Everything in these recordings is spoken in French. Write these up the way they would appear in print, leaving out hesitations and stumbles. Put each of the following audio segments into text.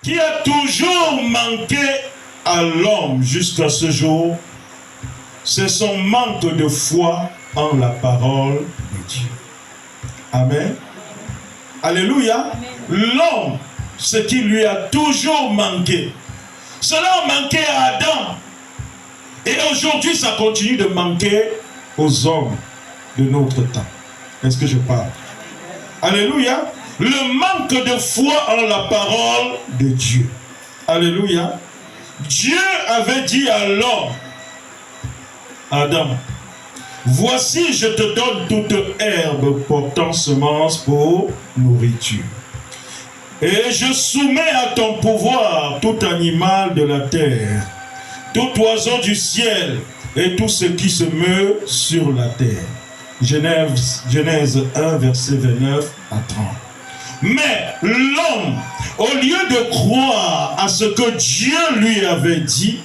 qui a toujours manqué à l'homme jusqu'à ce jour, c'est son manque de foi en la parole de Dieu. Amen. Alléluia. L'homme, ce qui lui a toujours manqué, cela a manqué à Adam. Et aujourd'hui, ça continue de manquer aux hommes de notre temps. Est-ce que je parle? Alléluia. Le manque de foi en la parole de Dieu. Alléluia. Dieu avait dit à l'homme, Adam, voici je te donne toute herbe portant semence pour nourriture. Et je soumets à ton pouvoir tout animal de la terre, tout oiseau du ciel et tout ce qui se meut sur la terre. Genèse 1, verset 29 à 30. Mais l'homme, au lieu de croire à ce que Dieu lui avait dit,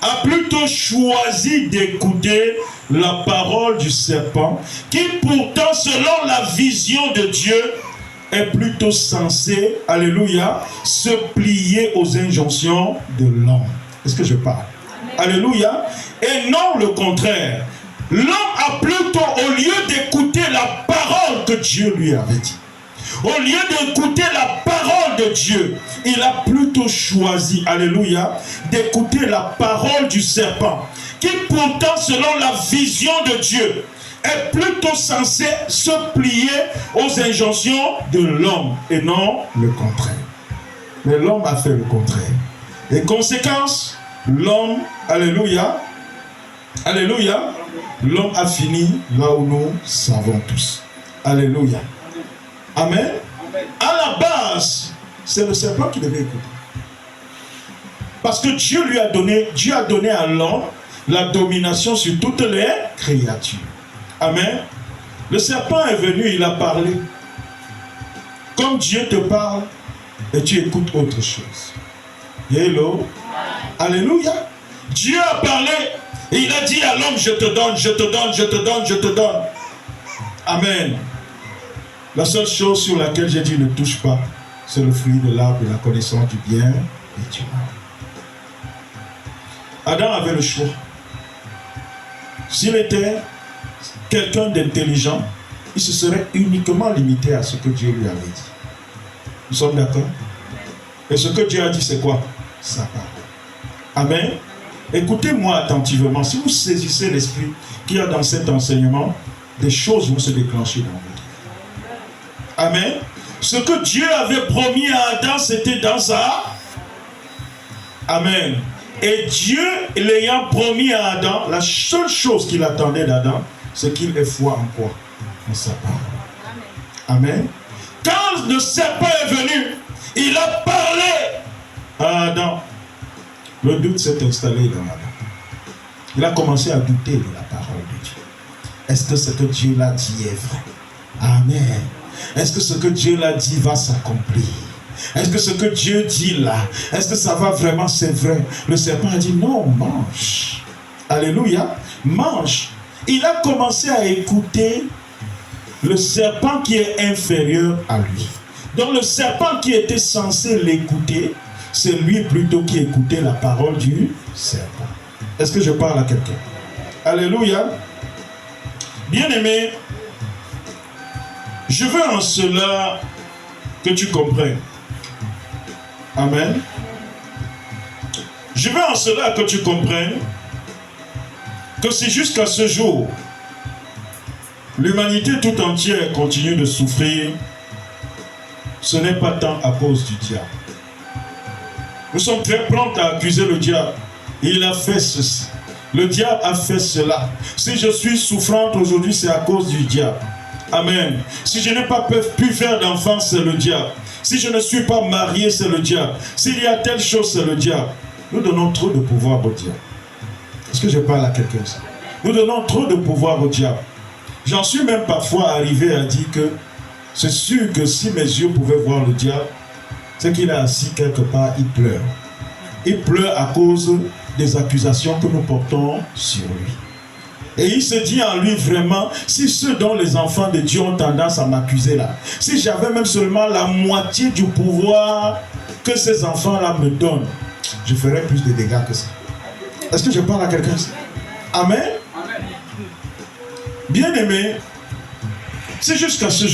a plutôt choisi d'écouter la parole du serpent, qui pourtant, selon la vision de Dieu, est plutôt censé, alléluia, se plier aux injonctions de l'homme. Est-ce que je parle? Alléluia. Et non le contraire. L'homme a plutôt, au lieu d'écouter la parole que Dieu lui avait dit, au lieu d'écouter la parole de Dieu, il a plutôt choisi, alléluia, d'écouter la parole du serpent, qui pourtant, selon la vision de Dieu, est plutôt censé se plier aux injonctions de l'homme, et non le contraire. Mais l'homme a fait le contraire. Et conséquence, l'homme, alléluia, alléluia, l'homme a fini là où nous savons tous. Alléluia. Amen. À la base, c'est le serpent qui devait écouter. Parce que Dieu a donné à l'homme la domination sur toutes les créatures. Amen. Le serpent est venu, il a parlé. Comme Dieu te parle, et tu écoutes autre chose. Hello. Alléluia. Dieu a parlé, et il a dit à l'homme, je te donne, je te donne, je te donne, je te donne. Amen. La seule chose sur laquelle j'ai dit ne touche pas, c'est le fruit de l'arbre de la connaissance du bien et du mal. Adam avait le choix. S'il était quelqu'un d'intelligent, il se serait uniquement limité à ce que Dieu lui avait dit. Nous sommes d'accord? Et ce que Dieu a dit, c'est quoi? Sa parole. Amen. Écoutez-moi attentivement. Si vous saisissez l'esprit qu'il y a dans cet enseignement, des choses vont se déclencher dans votre vie. Amen. Ce que Dieu avait promis à Adam, c'était dans sa... Amen. Et Dieu, l'ayant promis à Adam, la seule chose qu'il attendait d'Adam, c'est qu'il ait foi en quoi? En sa parole. Amen. Quand le serpent est venu, il a parlé à Adam. Le doute s'est installé dans Adam. Il a commencé à douter de la parole de Dieu. Est-ce que ce que Dieu l'a dit est vrai? Amen. Est-ce que ce que Dieu l'a dit va s'accomplir? Est-ce que ce que Dieu dit là, est-ce que ça va vraiment, c'est vrai? Le serpent a dit non, mange. Alléluia, mange. Il a commencé à écouter le serpent qui est inférieur à lui. Donc le serpent qui était censé l'écouter, c'est lui plutôt qui écoutait la parole du serpent. Est-ce que je parle à quelqu'un? Alléluia. Bien-aimé, je veux en cela que tu comprennes. Amen. Je veux en cela que tu comprennes que si jusqu'à ce jour, l'humanité tout entière continue de souffrir, ce n'est pas tant à cause du diable. Nous sommes très prompts à accuser le diable. Il a fait ceci. Le diable a fait cela. Si je suis souffrante aujourd'hui, c'est à cause du diable. Amen. Si je n'ai pas pu faire d'enfant, c'est le diable. Si je ne suis pas marié, c'est le diable. S'il y a telle chose, c'est le diable. Nous donnons trop de pouvoir au diable. Est-ce que je parle à quelqu'un? Nous donnons trop de pouvoir au diable. J'en suis même parfois arrivé à dire que c'est sûr que si mes yeux pouvaient voir le diable, c'est qu'il est assis quelque part, il pleure. Il pleure à cause des accusations que nous portons sur lui. Et il se dit en lui vraiment, si ceux dont les enfants de Dieu ont tendance à m'accuser là, si j'avais même seulement la moitié du pouvoir que ces enfants-là me donnent, je ferai plus de dégâts que ça. Est-ce que je parle à quelqu'un? Amen. Bien-aimé, c'est jusqu'à ce jour.